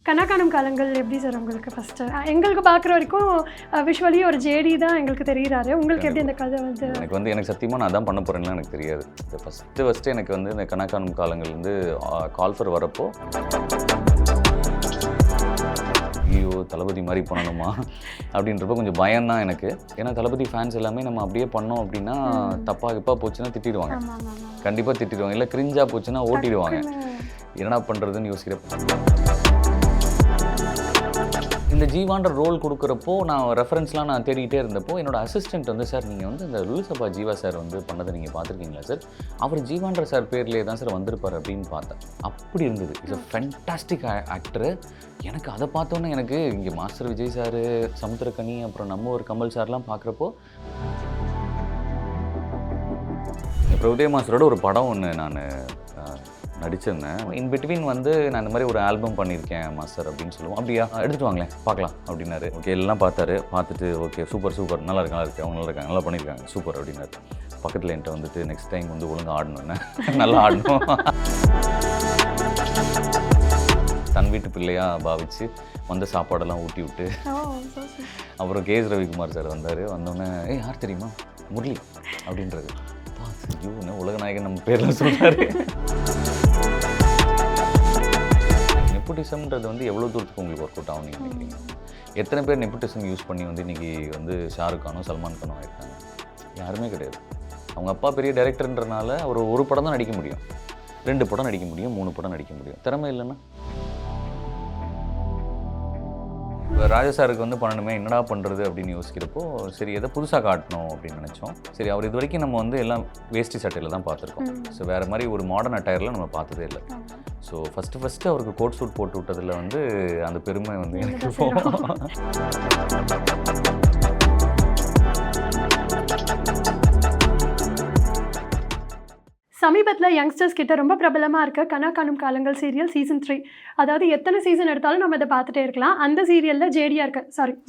கனா காணும் காலங்கள் எப்படி சார் உங்களுக்கு ஃபஸ்ட்டு? எங்களுக்கு பார்க்குற வரைக்கும் விஷுவலி ஒரு ஜேடி தான் எங்களுக்கு தெரிகிறாரு. உங்களுக்கு எப்படி அந்த கதை வந்து? எனக்கு சத்தியமாக நான் தான் பண்ண போகிறேன்லாம் எனக்கு தெரியாது. ஃபஸ்ட்டு எனக்கு வந்து இந்த கனா காணும் காலங்கள் வந்து கால்ஃபர் வரப்போ ஐயோ தளபதி மாதிரி பண்ணணுமா அப்படின்றப்ப கொஞ்சம் பயம்தான் எனக்கு. ஏன்னா தளபதி ஃபேன்ஸ் எல்லாமே நம்ம அப்படியே பண்ணோம் அப்படின்னா தப்பாக போச்சுன்னா திட்டிடுவாங்க, கண்டிப்பாக திட்டிடுவாங்க. இல்லை கிரிஞ்சாக போச்சுன்னா ஓட்டிடுவாங்க. என்னடா பண்ணுறதுன்னு யோசிக்கிறப்ப இந்த ஜீவான்ற ரோல் கொடுக்குறப்போ நான் ரெஃபரன்ஸ்லாம் நான் தேடிக்கிட்டே இருந்தப்போ என்னோட அசிஸ்டன்ட் வந்து சார் நீங்கள் வந்து இந்த லுலுசபா ஜீவா சார் வந்து பண்ணதை நீங்கள் பார்த்துருக்கீங்களா சார், அவர் ஜீவான்ற சார் பேர்லேயே தான் சார் வந்திருப்பார் அப்படின்னு பார்த்தேன். அப்படி இருந்தது. It's a fantastic actor. எனக்கு அதை பார்த்தோன்னே எனக்கு இங்கே மாஸ்டர் விஜய் சார், சமுத்திரக்கனி, அப்புறம் நம்ம ஒரு கமல் சார்லாம் பார்க்குறப்போ அப்புறம் உதய மாஸ்டரோட ஒரு படம் ஒன்று நான் நடிச்சிருந்தேன். இன் பிட்வீன் வந்து நான் இந்த மாதிரி ஒரு ஆல்பம் பண்ணியிருக்கேன் மாஸ்டர் அப்படின்னு சொல்லுவோம். அப்படியா எடுத்துகிட்டு வாங்களேன் பார்க்கலாம் அப்படின்னாரு. ஓகே எல்லாம் பார்த்துட்டு ஓகே சூப்பர் நல்லா இருக்கு அவங்க நல்லா இருக்காங்க, நல்லா பண்ணியிருக்காங்க, சூப்பர் அப்படின்னாரு. பக்கத்தில் என்கிட்ட வந்துட்டு நெக்ஸ்ட் டைம் வந்து ஒழுங்காக ஆடணுன்னு நல்லா ஆடணும் தன் வீட்டு பிள்ளையாக பாவிச்சு வந்த சாப்பாடெல்லாம் ஊட்டி விட்டு அப்புறம் கேஎஸ் ரவிக்குமார் சார் வந்தார். வந்தோடனே யார் தெரியுமா முரளி அப்படின்றது. ஐயோ உலகநாயகன் நம்ம பேரில் சொல்கிறாரு. நெப்போட்டிசம்ன்றது வந்து எவ்வளோ தூரத்துக்கு உங்களுக்கு ஒர்க் அவுட் ஆகும் நீங்கள் நினைக்கிறீங்க? எத்தனை பேர் நெப்போட்டிசம் யூஸ் பண்ணி வந்து இன்றைக்கி வந்து ஷாருக் கானோ சல்மான் கானோ ஆகிருக்காங்க? யாருமே கிடையாது. அவங்க அப்பா பெரிய டைரக்டர்ன்றனால அவர் ஒரு படம் தான் நடிக்க முடியும், 2 படம் நடிக்க முடியும், 3 படம் நடிக்க முடியும். திறமை இல்லைன்னா ராஜா சாருக்கு வந்து பண்ணணுமே என்னடா பண்ணுறது அப்படின்னு யோசிக்கிறப்போ சரி எதை புதுசாக காட்டணும் அப்படின்னு நினச்சோம். சரி அவர் இது வரைக்கும் நம்ம வந்து எல்லாம் வேஷ்டி சட்டையில் தான் பார்த்துருக்கோம். ஸோ வேறு மாதிரி ஒரு மாடர்ன் அட்டையரில் நம்ம பார்த்ததே இல்லை. ஸோ ஃபஸ்ட்டு அவருக்கு கோட் சூட் போட்டு விட்டதில் வந்து அந்த பெருமை வந்து எனக்கு சமீபத்தில் யங்ஸ்டர்ஸ் கிட்ட ரொம்ப பிரபலமாக இருக்க கனா காணும் காலங்கள் சீரியல் சீசன் 3. அதாவது எத்தனை சீசன் எடுத்தாலும் நம்ம இதை பார்த்துட்டே இருக்கலாம். அந்த சீரியலில்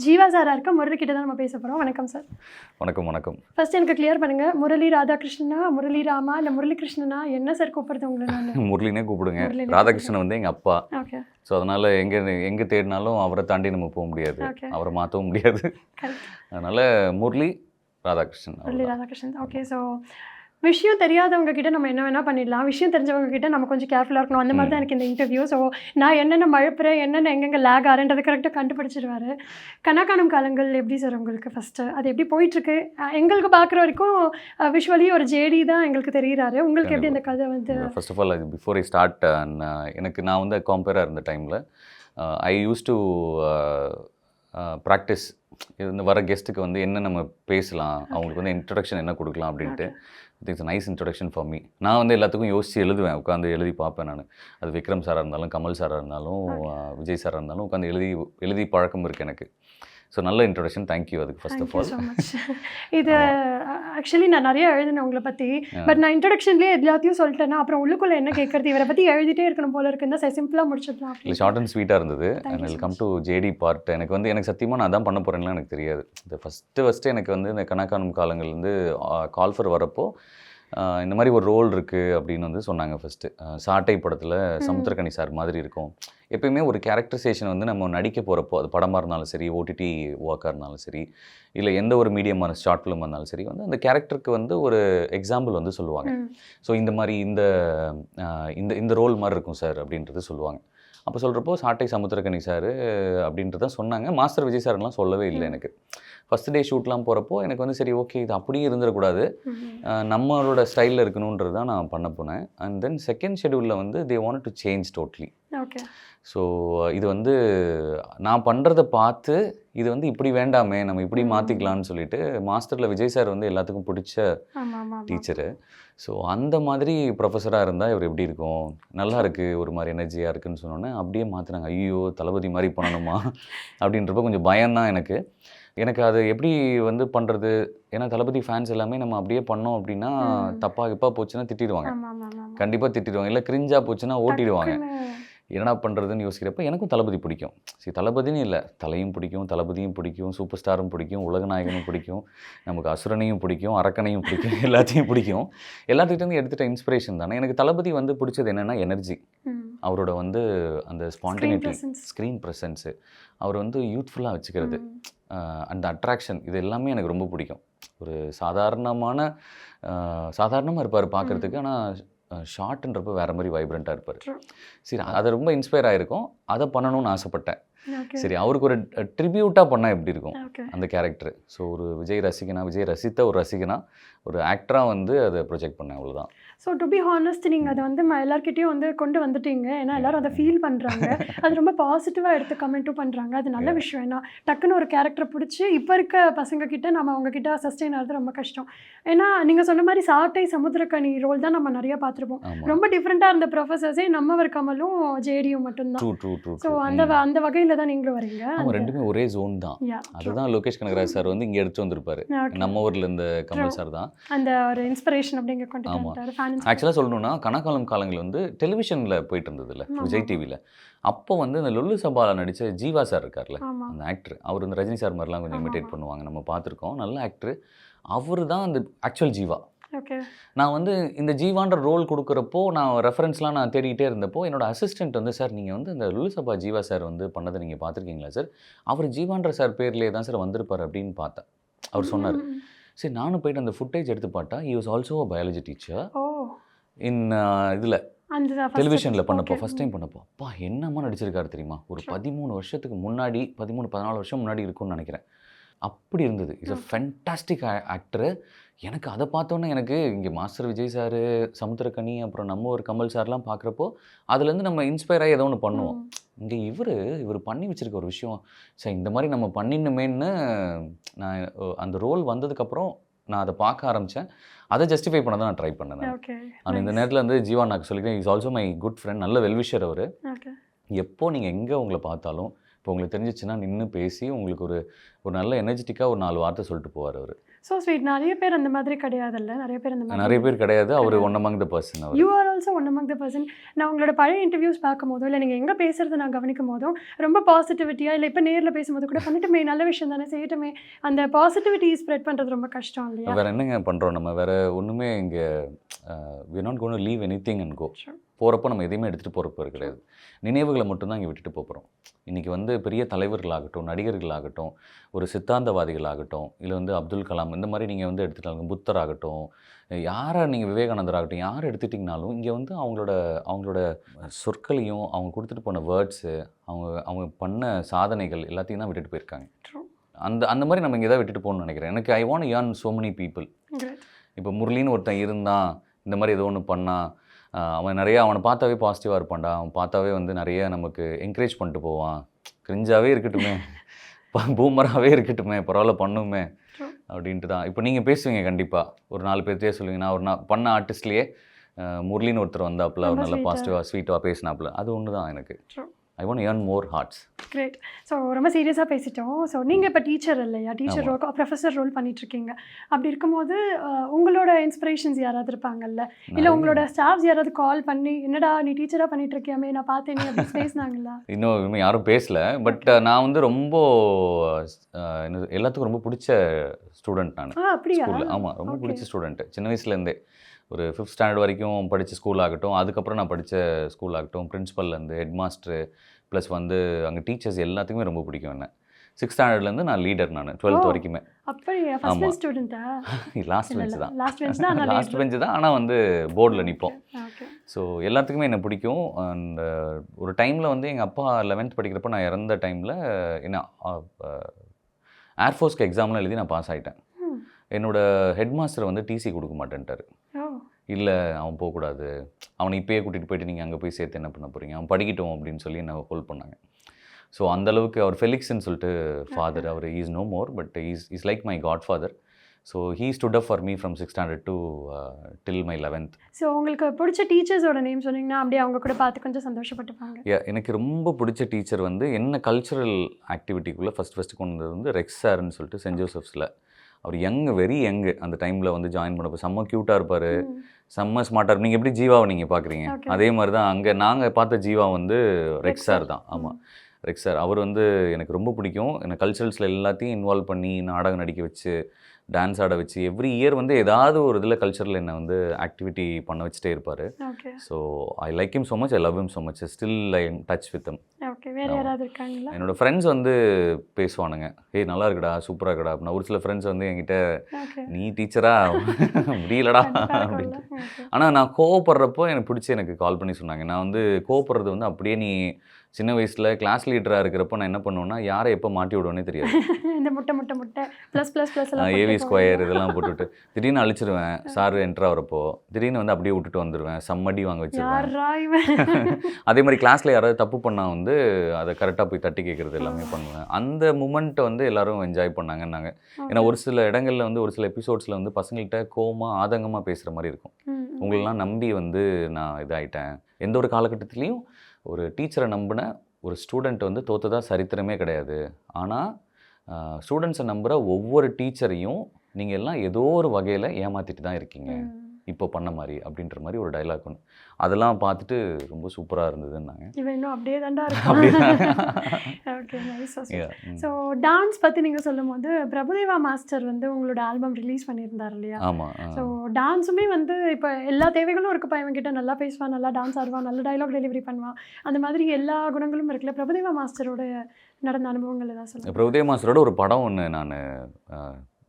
ஜீவா சாராக இருக்க முரளி கிட்ட தான் நம்ம பேச போகிறோம். வணக்கம் சார். வணக்கம். ஃபர்ஸ்ட் எனக்கு கிளியர் பண்ணுங்கள், முரளி ராதாகிருஷ்ணனா, முரளி ராமா, இல்லை முரளி கிருஷ்ணனா, என்ன சார் கூப்பிடுறது உங்களை? நான் முரளினே கூப்பிடுங்க. ராதாகிருஷ்ணன் வந்து எங்கள் அப்பா. ஓகே. ஸோ அதனால் எங்கே தேடினாலும் அவரை தாண்டி நம்ம போக முடியாது, அவரை மாற்றவும் முடியாது. அதனால் முரளி ராதாகிருஷ்ணன். ஓகே. ஸோ விஷயம் தெரியாதவங்க கிட்ட நம்ம என்ன வேணால் பண்ணிடலாம், விஷயம் தெரிஞ்சவங்க கிட்ட நம்ம கொஞ்சம் கேர்ஃபுல்லாக இருக்கணும். அந்த மாதிரி தான் எனக்கு இந்த இன்டர்வியூ. ஸோ நான் என்னென்ன மழுப்புறேன், என்னென்ன எங்கெங்கே லேக் ஆகிறேன்றதை கரெக்டாக கண்டுபிடிச்சிருவாரு. கனா காணும் காலங்கள் எப்படி சார் உங்களுக்கு ஃபஸ்ட்டு? அது எப்படி போயிட்டுருக்கு? எங்களுக்கு பார்க்குற வரைக்கும் விஷுவலி ஒரு ஜேடி தான் எங்களுக்கு தெரிகிறாரு. உங்களுக்கு எப்படி அந்த கதை வந்து? First of all before I start, நான் வந்து கம்பேராக இருந்த டைமில் ஐ யூஸ் டு ப்ராக்டிஸ் இந்த வர கெஸ்ட்டுக்கு வந்து என்ன நம்ம பேசலாம், அவங்களுக்கு வந்து இன்ட்ரடக்ஷன் என்ன கொடுக்கலாம் அப்படின்ட்டு. It's nice introduction for me. நான் வந்து எல்லாத்துக்கும் யோசித்து எழுதுவேன், உட்காந்து எழுதி பார்ப்பேன் நான். அது விக்ரம் சாராக இருந்தாலும், கமல் சாராக இருந்தாலும், விஜய் சாராக இருந்தாலும் உட்காந்து எழுதி பழக்கம் இருக்குது எனக்கு. ஸோ நல்ல இன்ட்ரடக்ஷன், தேங்க்யூ அதுக்கு ஃபர்ஸ்ட் ஆஃப் ஆல். இது ஆக்சுவலி நான் நிறைய எழுதினேன் உங்களை பற்றி. பட் நான் இன்ட்ரடக்ஷன்லேயே எல்லாத்தையும் சொல்லிட்டேன்னா அப்புறம் உள்ளுக்குள்ளே என்ன கேட்குறது, இவரை பற்றி எழுதிட்டே இருக்கணும் போல இருக்குன்னு தான் சிம்பிளாக முடிச்சிடலாம். இல்லை, ஷார்ட் அண்ட் ஸ்வீட்டாக இருந்தது. And welcome to JD part. எனக்கு சத்தியமாக நான் தான் பண்ண போகிறேன்லாம் எனக்கு தெரியாது. இந்த ஃபஸ்ட்டு எனக்கு வந்து இந்த கனா காணும் காலங்கள் வந்து கால்ஃபர் வரப்போ இந்த மாதிரி ஒரு ரோல் இருக்குது அப்படின்னு வந்து சொன்னாங்க. ஃபஸ்ட்டு சாட்டை படத்தில் சமுத்திரக்கனி சார் மாதிரி இருக்கும். எப்பயுமே ஒரு கேரக்டரைசேஷன் வந்து நம்ம நடிக்க போகிறப்போ, அது படமாக இருந்தாலும் சரி, ஓடிடி ஒர்க்காக இருந்தாலும் சரி, இல்லை எந்த ஒரு மீடியமான ஷார்ட் ஃபிலிமாக இருந்தாலும் சரி, வந்து அந்த கேரக்டருக்கு வந்து ஒரு எக்ஸாம்பிள் வந்து சொல்லுவாங்க. ஸோ இந்த மாதிரி இந்த ரோல் மாதிரி இருக்கும் சார் அப்படின்றது சொல்லுவாங்க. அப்போ சொல்கிறப்போ சாட்டை சமுத்திரக்கனி சார் அப்படின்றத சொன்னாங்க. மாஸ்டர் விஜய் சார்லாம் சொல்லவே இல்லை எனக்கு. ஃபஸ்ட் டே ஷூட்லாம் போகிறப்போ எனக்கு வந்து சரி ஓகே இது அப்படியே இருந்துடக்கூடாது, நம்மளோட ஸ்டைலில் இருக்கணுன்றது தான் நான் பண்ண போனேன். அண்ட் தென் செகண்ட் ஷெடியூலில் வந்து they want to change totally. Okay. So இது வந்து நான் பண்ணுறதை பார்த்து இது வந்து இப்படி வேண்டாமே, நம்ம இப்படி மாற்றிக்கலான்னு சொல்லிட்டு மாஸ்டரில் விஜய் சார் வந்து எல்லாத்துக்கும் பிடிச்ச டீச்சரு. ஸோ அந்த மாதிரி ப்ரொஃபஸராக இருந்தால் இவர் எப்படி இருக்கும், நல்லா இருக்குது, ஒரு மாதிரி எனர்ஜியாக இருக்குதுன்னு சொன்னோன்னே அப்படியே மாற்றினாங்க. ஐயோ தளபதி மாதிரி பண்ணணுமா அப்படின்றப்ப கொஞ்சம் பயம்தான் எனக்கு அது எப்படி வந்து பண்ணுறது. ஏன்னா தளபதி ஃபேன்ஸ் எல்லாமே நம்ம அப்படியே பண்ணோம் அப்படின்னா தப்பாக போச்சுன்னா திட்டிடுவாங்க, கண்டிப்பாக திட்டிடுவாங்க. இல்லை கிரிஞ்சாக போச்சுன்னா ஓட்டிடுவாங்க. என்னடா பண்ணுறதுன்னு யோசிக்கிறப்ப எனக்கும் தளபதி பிடிக்கும். சரி தளபதினு இல்லை, தலையும் பிடிக்கும், தளபதியும் பிடிக்கும், சூப்பர் ஸ்டாரும் பிடிக்கும், உலகநாயகனும் பிடிக்கும், நமக்கு அசுரனையும் பிடிக்கும், அரக்கனையும் பிடிக்கும், எல்லாத்தையும் பிடிக்கும். எல்லாத்துக்கிட்டேருந்து எடுத்துகிட்ட இன்ஸ்பிரேஷன் தானே. எனக்கு தளபதி வந்து பிடிச்சது என்னென்னா எனர்ஜி. அவரோட வந்து அந்த screen spontaneity, presence. Screen presence, அவர் வந்து யூத்ஃபுல்லாக வச்சுக்கிறது, அந்த அட்ராக்ஷன், இது எல்லாமே எனக்கு ரொம்ப பிடிக்கும். ஒரு சாதாரணமாக இருப்பார் பார்க்குறதுக்கு. ஆனால் ஷார்ட்ன்றப்போ வேறு மாதிரி வைப்ரண்ட்டாக இருப்பார். சரி, அதை ரொம்ப இன்ஸ்பயர் ஆகிருக்கும். அதை பண்ணணும்னு ஆசைப்பட்டேன். ஓகே. சரி, அவருக்கு ஒரு ட்ரிபியூட்டாக பண்ணால் எப்படி இருக்கும் ஓகே. அந்த கேரக்டர். ஸோ ஒரு விஜய் ரசிகனா, விஜய் ரசித்த ஒரு ரசிகனா, ஒரு ஆக்டராக வந்து அதை ப்ரொஜெக்ட் பண்ணேன், அவ்வளோதான். ஸோ டு பி ஹானஸ்ட் நீங்கள் அதை வந்து எல்லார்கிட்டயும் வந்து கொண்டு வந்துட்டீங்க. ஏன்னா எல்லாரும் அதை ஃபீல் பண்ணுறாங்க. அது ரொம்ப பாசிட்டிவாக எடுத்து கமெண்ட்டும் பண்ணுறாங்க. அது நல்ல விஷயம். ஏன்னா டக்குன்னு ஒரு கேரக்டரை பிடிச்சி இப்போ இருக்க பசங்க கிட்ட நம்ம அவங்க கிட்ட சஸ்டெயின் ஆகிறது ரொம்ப கஷ்டம். ஏன்னா நீங்கள் சொன்ன மாதிரி சாட்டை சமுத்திரக்கனி ரோல் தான் நம்ம நிறைய பார்த்துருப்போம். ரொம்ப டிஃப்ரெண்ட்டாக இருந்த ப்ரொஃபஸர்ஸே நம்மவர் கமலும் ஜேடியும் மட்டும்தான். ட்ரூ. ஸோ அந்த வகையில் தான் நீங்களும் வரீங்க. அவங்க ரெண்டுமே ஒரே ஜோன் தான். அதுதான் லோகேஷ் கனகராஜ் சார் வந்து இங்கே எடுத்து வந்திருப்பாரு. நம்ம ஊரில் இருந்த கமல் சார் தான் அந்த ஒரு இன்ஸ்பிரேஷன் அப்படிங்க கொண்டு வந்துட்டாரு. ஆக்சுவலாக சொல்லணும்னா கனகாலம் காலங்கள் வந்து டெலிவிஷனில் போயிட்டு இருந்ததுல்ல, விஜய் டிவியில். அப்போ வந்து இந்த லுல்லு சபாவில் நடித்த ஜீவா சார் இருக்கார்ல, அந்த ஆக்டர், அவர் இந்த ரஜினி சார் மாதிரிலாம் கொஞ்சம் இமிட்டேட் பண்ணுவாங்க, நம்ம பார்த்துருக்கோம். நல்ல ஆக்டர். அவர் தான் அந்த ஆக்சுவல் ஜீவா. ஓகே. நான் வந்து இந்த ஜீவான்ற ரோல் கொடுக்குறப்போ நான் ரெஃபரன்ஸ்லாம் நான் தேடிக்கிட்டே இருந்தப்போ என்னோட அசிஸ்டன்ட் வந்து, சார் நீங்கள் வந்து இந்த லுல்லு சபா ஜீவா சார் வந்து பண்ணதை நீங்கள் பார்த்துருக்கீங்களா சார்? அவர் ஜீவான்ற சார் பேர்லேயே தான் சார் வந்திருப்பார் அப்படின்னு பார்த்தேன். அவர் சொன்னார். சரி, நானும் போயிட்டு அந்த ஃபுட்டேஜ் எடுத்து பார்த்தா, he was also a biology teacher in இதில் டெலிவிஷனில் பண்ணப்போ, ஃபஸ்ட் டைம் பண்ணப்போ, அப்பா என்னம்மா நடிச்சிருக்காரு தெரியுமா? ஒரு 13 வருஷத்துக்கு முன்னாடி, 13-14 வருஷம் முன்னாடி இருக்கும்னு நினைக்கிறேன். அப்படி இருந்தது. Is a fantastic actor. எனக்கு அதை பார்த்தோன்னே எனக்கு இங்கே மாஸ்டர் விஜய் சார், சமுத்திரக்கனி, அப்புறம் நம்ம ஒரு கமல் சார்லாம் பார்க்குறப்போ அதுலேருந்து நம்ம இன்ஸ்பயர் ஆகி ஏதோ ஒன்று பண்ணுவோம். இங்கே இவர் பண்ணி வச்சுருக்க ஒரு விஷயம், சரி இந்த மாதிரி நம்ம பண்ணிடணுமேன்னு நான் அந்த ரோல் வந்ததுக்கப்புறம் நான் அதை பார்க்க ஆரம்பித்தேன். அதை ஜஸ்டிஃபை பண்ண தான் நான் ட்ரை பண்ணேன். ஆனால் இந்த நேரத்தில் வந்து ஜீவா நான் சொல்லிக்கிறேன், is also my good friend, நல்ல வெல்விஷர் அவர். எப்போ நீங்கள் எங்கே உங்களை பார்த்தாலும், இப்போ உங்களுக்கு தெரிஞ்சிச்சுன்னா நின்று பேசி உங்களுக்கு ஒரு நல்ல எனர்ஜெட்டிக்காக ஒரு 4 வார்த்தை சொல்லிட்டு போவார் அவர். So sweet. நிறைய பேர் அந்த மாதிரி கிடையாதுல்ல, நிறைய பேர் கிடையாது. அவர் one among the person. You are also one among the person. நான் உங்களோட பழைய இன்டர்வியூஸ் பார்க்கும் போதும், இல்லை நீங்கள் எங்கே பேசுகிறத நான் கவனிக்கும் போதும் ரொம்ப பாசிட்டிவிட்டியாக, இல்லை இப்போ நேரில் பேசும்போது கூட பண்ணிட்டுமே நல்ல விஷயம் தானே, செய்யட்டுமே, அந்த பாசிட்டிவிட்டி ஸ்ப்ரெட் பண்ணுறது ரொம்ப கஷ்டம் இல்லையா? வேறு என்னங்க பண்ணுறோம் நம்ம? வேறு ஒன்றுமே இங்கே we not gone to leave anything and go. போகிறப்போ நம்ம எதையுமே எடுத்துகிட்டு போகிறப்போ கிடையாது. நினைவுகளை மட்டும்தான் இங்கே விட்டுட்டு போகிறோம். இன்றைக்கி வந்து பெரிய தலைவர்களாகட்டும், நடிகர்களாகட்டும், ஒரு சித்தாந்தவாதிகளாகட்டும், இல்லை வந்து அப்துல் கலாம், இந்த மாதிரி நீங்கள் வந்து எடுத்துட்டாங்க, புத்தர் ஆகட்டும், யாரை நீங்கள் விவேகானந்தர் ஆகட்டும், யார் எடுத்துட்டிங்கனாலும் இங்கே வந்து அவங்களோட சொற்களையும் அவங்க கொடுத்துட்டு போன வேர்ட்ஸு, அவங்க பண்ண சாதனைகள் எல்லாத்தையும் தான் விட்டுட்டு போயிருக்காங்க. அந்த மாதிரி நம்ம இங்கே தான் விட்டுட்டு போகணும்னு நினைக்கிறேன். எனக்கு I want earn so many people. இப்போ முரளின்னு ஒருத்தன் இருந்தான், இந்த மாதிரி ஏதோ ஒன்று பண்ணான், அவன் நிறையா, அவனை பார்த்தாவே பாசிட்டிவாக இருப்பான்டா, அவன் பார்த்தாவே வந்து நிறைய நமக்கு என்கரேஜ் பண்ணிட்டு போவான், கிரிஞ்சாகவே இருக்கட்டுமே, பூமராகவே இருக்கட்டுமே, பரவாயில்ல பண்ணுமே அப்படின்ட்டு தான். இப்போ நீங்கள் பேசுவீங்க கண்டிப்பாக, ஒரு 4 பேர்த்தையே சொல்லுவீங்க. நான் பண்ண ஆர்டிஸ்ட்லேயே முரளின்னு ஒருத்தர் வந்தாப்புல, அவர் நல்லா பாசிட்டிவாக ஸ்வீட்டாக பேசினாப்புல, அது ஒன்று தான் எனக்கு. I want earn more hearts. Great. So ரொம்ப சீரியஸாக பேசிட்டோம். ஸோ நீங்கள் இப்போ டீச்சர் இல்லையா, டீச்சர் ரோல், ப்ரொஃபஸர் ரோல் பண்ணிகிட்ருக்கீங்க. அப்படி இருக்கும்போது உங்களோட இன்ஸ்பிரேஷன்ஸ் யாராவது இருப்பாங்கல்ல, இல்லை உங்களோட ஸ்டாஃப்ஸ் யாராவது கால் பண்ணி, என்னடா நீ டீச்சராக பண்ணிகிட்ருக்கியாமே, நான் பார்த்தேனே அப்படின்னு பேசினாங்களா? இன்னும் யாரும் பேசலை. பட் நான் வந்து ரொம்ப எல்லாத்துக்கும் ரொம்ப பிடிச்ச ஸ்டூடெண்ட் நான். அப்படியா? ஆமாம், ரொம்ப பிடிச்ச ஸ்டூடெண்ட்டு. சின்ன வயசுலேருந்தே ஒரு 5th ஸ்டாண்டர்ட் வரைக்கும் படித்த ஸ்கூல் ஆகட்டும், அதுக்கப்புறம் நான் படித்த ஸ்கூல் ஆகட்டும், பிரின்ஸிபல்லேருந்து ஹெட் மாஸ்டரு ப்ளஸ் வந்து அங்கே டீச்சர்ஸ் எல்லாத்துக்குமே ரொம்ப பிடிக்கும் என்ன. 6th ஸ்டாண்டர்ட்லேருந்து நான் லீடர், நான் 12th வரைக்குமே. அப்படியே ஃபர்ஸ்ட் பெஞ்ச் ஸ்டூடெண்ட்டா? லாஸ்ட் பெஞ்ச் தான். லாஸ்ட் பெஞ்ச் தான். ஆனால் வந்து போர்டில் நிற்போம். ஸோ எல்லாத்துக்குமே என்னை பிடிக்கும். அண்ட் ஒரு டைமில் வந்து எங்கள் அப்பா 11th படிக்கிறப்ப நான் இறந்த டைமில் என்ன ஏர்ஃபோர்ஸ்க்கு எக்ஸாம்லாம் எழுதி நான் பாஸ் ஆகிட்டேன். என்னோடய ஹெட் மாஸ்டர் வந்து டிசி கொடுக்க மாட்டேன்ட்டார். இல்லை அவன் போகக்கூடாது, அவனை இப்போயே கூட்டிகிட்டு போயிட்டு நீங்கள் அங்கே போய் சேர்த்து என்ன பண்ண போகிறீங்க, அவன் படிக்கட்டும் அப்படின்னு சொல்லி என்ன ஹோல்ட் பண்ணாங்க. ஸோ அந்தளவுக்கு அவர் ஃபெலிக்ஸ்ன்னு சொல்லிட்டு ஃபாதர், அவர் is no more, but is like my godfather. So he stood up for me from 6th standard to till my 11th. ஸோ உங்களுக்கு பிடிச்ச டீச்சர்ஸோட நேம் சொன்னீங்கன்னா அப்படியே அவங்க கூட பார்த்து கொஞ்சம் சந்தோஷப்பட்டுப்பாங்க. எனக்கு ரொம்ப பிடிச்ச டீச்சர் வந்து என்ன கல்ச்சுரல் ஆக்டிவிட்டிக்குள்ளே ஃபஸ்ட்டு கொண்டு வந்தது வந்து ரெக்ஸ் சார்ன்னு சொல்லிட்டு சென்ட் ஜோசப்ஸில். அவர் வெரி யங்கு அந்த டைமில் வந்து ஜாயின் பண்ணப்போ செம்ம க்யூட்டாக இருப்பார், செம்ம ஸ்மார்ட்டாக இருப்பார். நீங்கள் எப்படி ஜீவாவை நீங்கள் பார்க்குறீங்க, அதே மாதிரி தான் அங்கே நாங்கள் பார்த்த ஜீவா வந்து ரெக்ஸ் சார் தான். ஆமாம், ரெக்ஸ் சார். அவர் வந்து எனக்கு ரொம்ப பிடிக்கும். எனக்கு கல்ச்சரல்ஸில் எல்லாத்தையும் இன்வால்வ் பண்ணி நாடகம் நடிக்க வச்சு, டான்ஸ் ஆட வச்சு எவ்ரி இயர் வந்து ஏதாவது ஒரு இதில் கல்ச்சரில் என்னை வந்து ஆக்டிவிட்டி பண்ண வச்சுட்டே இருப்பார். Okay. So I like him so much, I love him so much, still I am touch with him. Okay. வேற யாராவது இருக்காங்களா? என்னோட ஃப்ரெண்ட்ஸ் வந்து பேசுவானுங்க, ஏய் நல்லா இருக்குடா, சூப்பராக இருக்குடா அப்படின்னா. ஒரு சில ஃப்ரெண்ட்ஸ் வந்து என்கிட்ட ஓகே. நீ டீச்சரா முடியலடா கண்டிப்பா இருக்கும்ல. அப்படின்ட்டு. ஓகே. ஆனால் நான் கோவப்படுறப்போ எனக்கு பிடிச்சி எனக்கு கால் பண்ணி சொன்னாங்க. நான் வந்து கோவப்படுறது வந்து அப்படியே நீ சின்ன வயசில் கிளாஸ் லீடராக இருக்கிறப்போ நான் என்ன பண்ணுவேன்னா, யாரை எப்போ மாட்டி விடுவேனே தெரியாது. இந்த முட்டை ப்ளஸ் ப்ளஸ் ப்ளஸ் எல்லாம் ஏவி போட்டு ஸ்கொயர் இதெல்லாம் போட்டுவிட்டு திடீர்னு அழிச்சிருவேன். சார் என்ட்ரு ஆகிறப்போ திடீர்னு வந்து அப்படியே விட்டுட்டு வந்துடுவேன். செம்மடி வாங்க வச்சிருவேன். யாரா இவன்? அதே மாதிரி கிளாஸில் யாராவது தப்பு பண்ணால் வந்து அதை கரெக்டாக போய் தட்டி கேட்குறது எல்லாமே பண்ணுவேன். அந்த மூமெண்ட்டை வந்து எல்லாரும் என்ஜாய் பண்ணாங்கன்னாங்க. ஏன்னா ஒரு சில இடங்களில் வந்து ஒரு சில எபிசோட்ஸில் வந்து பசங்கள்கிட்ட கோவமாக ஆதங்கமாக பேசுகிற மாதிரி இருக்கும். உங்களெல்லாம் நம்பி வந்து நான் இதாகிட்டேன். எந்த ஒரு காலகட்டத்துலேயும் ஒரு டீச்சரை நம்பின ஒரு ஸ்டூடெண்ட் வந்து தோற்றதா சரித்திரமே கிடையாது. ஆனால் ஸ்டூடெண்ட்ஸை நம்புகிற ஒவ்வொரு டீச்சரையும் நீங்கள் எல்லாம் ஏதோ ஒரு வகையில் ஏமாற்றிட்டு தான் இருக்கீங்க இப்போ பண்ண மாதிரி அப்படின்ற மாதிரி ஒரு டைலாக் ஒன்று. அதெல்லாம் பார்த்துட்டு ரொம்ப சூப்பராக இருந்ததுன்னாங்க. இவன் இன்னும் அப்படியே தாண்டா அப்படிதான். இருக்கான். Okay, nice. ஸோ டான்ஸ் பற்றி நீங்கள் சொல்லும் போது பிரபுதேவா மாஸ்டர் வந்து உங்களோட ஆல்பம் ரிலீஸ் பண்ணியிருந்தார் இல்லையா? ஆமாம். ஸோ டான்ஸுமே வந்து இப்போ எல்லா தேவைகளும் இருக்குப்பா, இவன்கிட்ட நல்லா பேசுவான், நல்லா டான்ஸ் ஆடுவான், நல்ல டைலாக் டெலிவரி பண்ணுவான், அந்த மாதிரி எல்லா குணங்களும் இருக்குல்ல. பிரபுதேவா மாஸ்டரோட நடந்த அனுபவங்கள் ஏதாவது சொல்லுங்கள். பிரபுதேவா மாஸ்டரோட ஒரு படம் ஒன்று நான்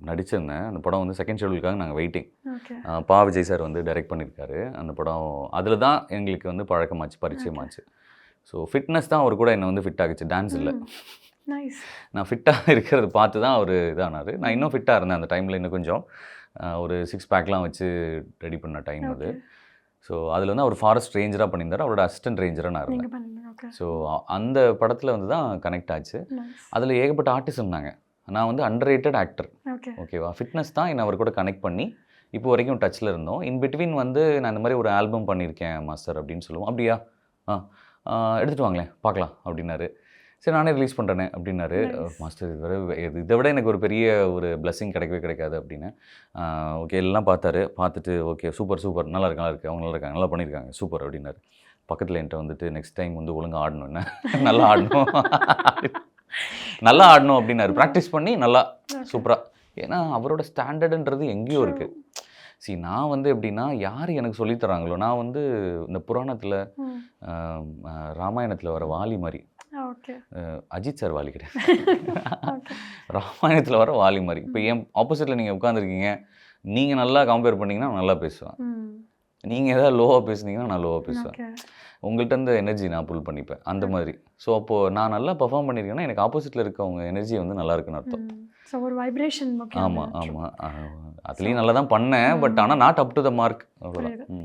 நடிச்சிருந்தேன். அந்த படம் வந்து செகண்ட் ஷெடியூலுக்காக நாங்கள் வெயிட்டிங். ஓகே. பா விஜய் சார் வந்து டைரக்ட் பண்ணியிருக்காரு அந்த படம். அதில் தான் எங்களுக்கு வந்து பழக்கமாச்சு, பரிச்சயமாச்சு. ஸோ ஃபிட்னஸ் தான் அவர் கூட என்னை வந்து ஃபிட் ஆகிச்சு, டான்ஸ் இல்லை. நைஸ். நான் ஃபிட்டாக இருக்கிறது பார்த்து தான் அவர் இதானார். நான் இன்னும் ஃபிட்டாக இருந்தேன் அந்த டைமில். இன்னும் கொஞ்சம் ஒரு 6 பேக்லாம் வச்சு ரெடி பண்ண டைம் அது. ஸோ அதில் வந்து அவர் ஃபாரஸ்ட் ரேஞ்சராக பண்ணியிருந்தார். அவரோட அசிஸ்டன்ட் ரேஞ்சராக நான் இருந்தேன். ஸோ அந்த படத்தில் வந்து தான் கனெக்ட் ஆச்சு. அதில் ஏகப்பட்ட ஆர்டிஸ்ட் இருந்தாங்க. நான் வந்து அண்டர்ரேட்டட் ஆக்டர். ஓகேவா? ஃபிட்னஸ் தான் என்னை அவர் கூட கனெக்ட் பண்ணி இப்போ வரைக்கும் டச்சில் இருந்தோம். இன் பிட்வீன் வந்து நான் இந்த மாதிரி ஒரு ஆல்பம் பண்ணியிருக்கேன் மாஸ்டர் அப்படின்னு சொல்லுவோம். அப்படியா? எடுத்துகிட்டு வாங்களேன் பார்க்கலாம் அப்படின்னாரு. சரி நானே ரிலீஸ் பண்ணுறேனே அப்படின்னாரு. மாஸ்டர் இதை விட எனக்கு ஒரு பெரிய ஒரு பிளெஸிங் கிடைக்கவே கிடைக்காது அப்படின்னு. ஓகே எல்லாம் பார்த்தாரு. பார்த்துட்டு ஓகே சூப்பர் சூப்பர் நல்லா இருக்கு அவங்க நல்லா இருக்காங்க, நல்லா பண்ணியிருக்காங்க, சூப்பர் அப்படின்னாரு. பக்கத்தில் என்கிட்ட வந்துட்டு நெக்ஸ்ட் டைம் வந்து ஒழுங்காக ஆடணும், என்ன நல்லா ஆடணும் நல்லா ஆடணும் அப்படின்னாரு. ப்ராக்டிஸ் பண்ணி நல்லா சூப்பராக. ஏன்னா அவரோட ஸ்டாண்டர்டுன்றது எங்கேயோ இருக்குது. நான் வந்து எப்படின்னா யார் எனக்கு சொல்லித்தராங்களோ, நான் வந்து இந்த புராணத்தில் ராமாயணத்தில் வர வாலி மாதிரி. அஜித் சார் வாலி கிடையாது, ராமாயணத்தில் வர வாலி மாதிரி. இப்போ என் ஆப்போசிட்டில் நீங்கள் உட்காந்துருக்கீங்க, நீங்கள் நல்லா கம்பேர் பண்ணிங்கன்னா நல்லா பேசுவேன். நீங்கள் எதாவது லோவாக பேசுனீங்கன்னா நான் லோவாக பேசுவேன். உங்கள்கிட்ட இந்த எனர்ஜி நான் புல் பண்ணிப்பேன் அந்த மாதிரி. ஸோ அப்போது நான் நல்லா பர்ஃபார்ம் பண்ணியிருக்கேன்னா எனக்கு ஆப்போசிட்டில் இருக்கவங்க எனர்ஜி வந்து நல்லா இருக்குன்னு அர்த்தம். ஸோ ஒரு வைப்ரேஷன். ஆமாம் ஆமாம், அதுலேயும் நல்லா தான் பண்ணேன். பட் ஆனால் not up to the mark.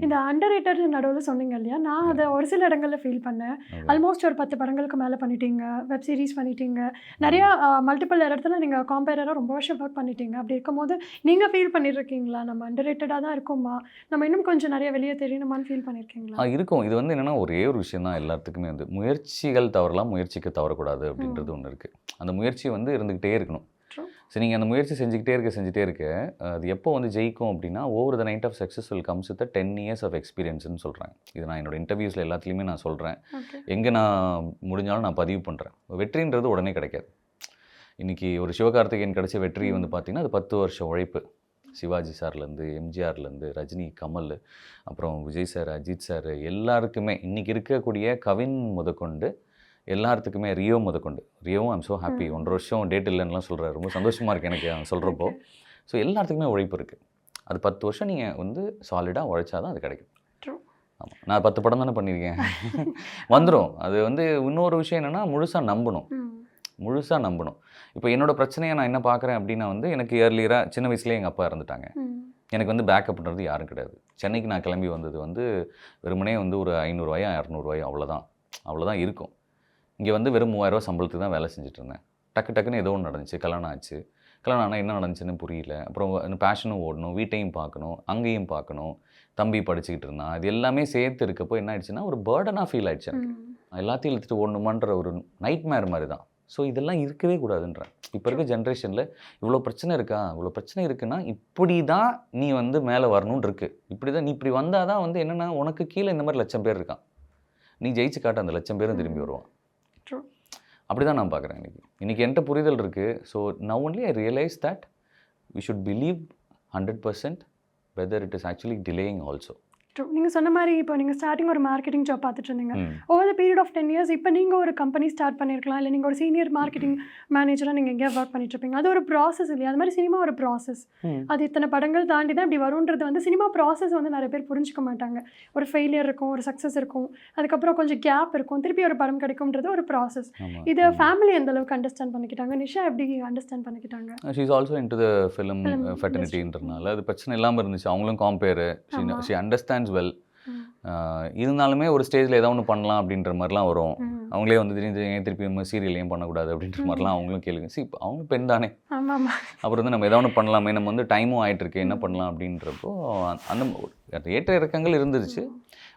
இந்த அண்டர்ரேட்டட் நடுவில் சொன்னீங்க இல்லையா, நான் அதை ஒரு சில இடங்களில் ஃபீல் பண்ணேன். ஆல்மோஸ்ட் ஒரு 10 படங்களுக்கு மேலே பண்ணிட்டீங்க, வெப் சீரிஸ் பண்ணிட்டீங்க, நிறையா மல்டிபிள் இடத்துல நீங்கள் காம்பேரராக ரொம்ப வருஷம் ஒர்க் பண்ணிட்டீங்க. அப்படி இருக்கும்போது நீங்கள் ஃபீல் பண்ணியிருக்கீங்களா நம்ம அண்டர்ரேட்டடாக தான் இருக்குமா, நம்ம இன்னும் கொஞ்சம் நிறைய வெளியே தெரியணுமான்னு ஃபீல் பண்ணியிருக்கீங்களா? இருக்கும். இது வந்து என்னென்னா ஒரே ஒரு விஷயம் தான் எல்லாத்துக்குமே வந்து முயற்சிகள் தவறலாம், முயற்சிக்கு தவறக்கூடாது அப்படின்றது ஒன்று இருக்குது. அந்த முயற்சி வந்து இருந்துக்கிட்டே இருக்கணும். ஸோ நீங்கள் அந்த முயற்சி செஞ்சுக்கிட்டே இருக்க அது எப்போ வந்து ஜெயிக்கும் அப்படின்னா, over the night of success will comes with 10 years of எக்ஸ்பீரியன்ஸ்னு சொல்கிறாங்க. இது நான் என்னோட இன்டர்வியூஸில் எல்லாத்துலேயுமே நான் சொல்கிறேன். எங்கே நான் முடிஞ்சாலும் நான் பதிவு பண்ணுறேன். வெற்றின்றது உடனே கிடைக்காது. இன்றைக்கி ஒரு சிவகார்த்திகேயன் கிடைச்ச வெற்றி வந்து பார்த்திங்கன்னா அது 10 வருஷம் உழைப்பு. சிவாஜி சார்லேருந்து, எம்ஜிஆர்லேருந்து, ரஜினி, கமல், அப்புறம் விஜய் சார், அஜித் சார், எல்லாருக்குமே இன்றைக்கி இருக்கக்கூடிய கவின் முதற்கொண்டு எல்லாத்துக்குமே, ரியோ முதற்கொண்டு. ரியோவும் ஐம் ஸோ ஹாப்பி, 1.5 வருஷம் டேட் இல்லைன்னுலாம் சொல்கிறார். ரொம்ப சந்தோஷமாக இருக்குது எனக்கு அவன் சொல்கிறப்போ. ஸோ எல்லாத்துக்குமே உழைப்பு இருக்குது. அது 10 வருஷம் நீங்கள் வந்து சாலிடாக உழைச்சா தான் அது கிடைக்கும். ஆமாம், நான் 10 படம் தானே பண்ணியிருக்கேன், வந்துடும். அது வந்து இன்னொரு விஷயம் என்னென்னா முழுசாக நம்பணும். இப்போ என்னோடய பிரச்சனையை நான் என்ன பார்க்குறேன் அப்படின்னா வந்து எனக்கு இயர்லியராக சின்ன வயசுலேயே எங்கள் அப்பா இறந்துட்டாங்க. எனக்கு வந்து பேக்கப்ன்றது யாரும் கிடையாது. சென்னைக்கு நான் கிளம்பி வந்தது வந்து வெறுமனே வந்து ஒரு 500 ரூபாயா 200 ரூபாயா அவ்வளோதான் இருக்கும். இங்கே வந்து வெறும் 3000 ரூபா சம்பளத்துக்கு தான் வேலை செஞ்சுட்டு இருந்தேன். டக்குன்னு ஏதோ ஒன்று நடந்துச்சு, கல்யாணம் ஆச்சு. கல்யாணம் ஆனால் என்ன நடந்துச்சுன்னு புரியல. அப்புறம் பேஷனும் ஓடணும், வீட்டையும் பார்க்கணும், அங்கேயும் பார்க்கணும், தம்பி படிச்சுக்கிட்டு இருந்தான். இது எல்லாமே சேர்த்து இருக்கப்போ என்ன ஆயிடுச்சுன்னா ஒரு பேர்டனாக ஃபீல் ஆயிடுச்சு எனக்கு. எல்லாத்தையும் இழுத்துட்டு ஓடணுமான்ற ஒரு நைட் மேர் மாதிரி தான். ஸோ இதெல்லாம் இருக்கவே கூடாதுன்றேன். இப்போ இருக்க ஜென்ரேஷனில் இவ்வளோ பிரச்சனை இருக்குன்னா இப்படி தான் நீ வந்து மேலே வரணும்னு இருக்குது. இப்படி தான் நீ இப்படி வந்தால் தான் வந்து என்னென்னா உனக்கு கீழே இந்த மாதிரி 1,00,000 பேர் இருக்கான். நீ ஜெயிச்சு காட்ட அந்த 1,00,000 பேரும் திரும்பி வருவான். அப்படி தான் நான் பார்க்குறேன் இன்றைக்கி என்கிட்ட புரிதல் இருக்குது. So now only I realise that we should believe 100% whether it is actually delaying also. True. நீங்கள் சொன்ன மாதிரி இப்போ நீங்கள் ஸ்டார்டிங் ஒரு மார்க்கெட்டிங் ஜாப் பார்த்துட்டு இருந்தீங்க. Over the period of 10 years இப்போ நீங்கள் ஒரு கம்பெனி ஸ்டார்ட் பண்ணியிருக்கலாம், இல்லை நீங்கள் ஒரு சீனியர் மார்க்கெட்டிங் மேனேஜராக நீங்கள் எங்கேயா ஒர்க் பண்ணிட்டு இருப்பீங்க. அது ஒரு ப்ராசஸ் இல்லையா? அது மாதிரி சினிமா ஒரு ப்ராசஸ். அது இத்தனை படங்கள் தாண்டி தான் இப்படி வரும்ன்றது வந்து சினிமா ப்ராசஸ் வந்து நிறைய பேர் புரிஞ்சுக்க மாட்டாங்க. ஒரு ஃபெயிலியர் இருக்கும், ஒரு சக்ஸஸ் இருக்கும், அதுக்கப்புறம் கொஞ்சம் கேப் இருக்கும், திருப்பி ஒரு படம் கிடைக்கும்ன்றது ஒரு ப்ராசஸ். இதை ஃபேமிலி எந்த அளவுக்கு அண்டர்ஸ்டாண்ட் பண்ணிக்கிட்டாங்க? நிஷா எப்படி அண்டர்ஸ்டாண்ட் பண்ணிக்கிட்டாங்க? She is also in to the film ஃபெட்டர்னிட்டின்றனால அது பிரச்சனை இல்லாமல் இருந்துச்சு. அவங்களும் காம்பேரு, ஷி அண்டர்ஸ்டாண்ட்ஸ் வெல். இருந்தாலுமே ஒரு ஸ்டேஜில் ஏதாவது ஒன்று பண்ணலாம் அப்படின்ற மாதிரிலாம் வரும். அவங்களே வந்து திடீர்னு திருப்பி நம்ம சீரியல் ஏன் பண்ணக்கூடாது அப்படின்ற மாதிரிலாம் அவங்களும் கேளுங்க. இப்போ அவங்க பெண் தானே, அப்புறம் வந்து நம்ம ஏதாவது ஒன்று பண்ணலாமே, நம்ம வந்து டைமும் ஆகிட்டுருக்கு, என்ன பண்ணலாம் அப்படின்றப்போ அந்த ஏற்ற இறக்கங்கள் இருந்துச்சு.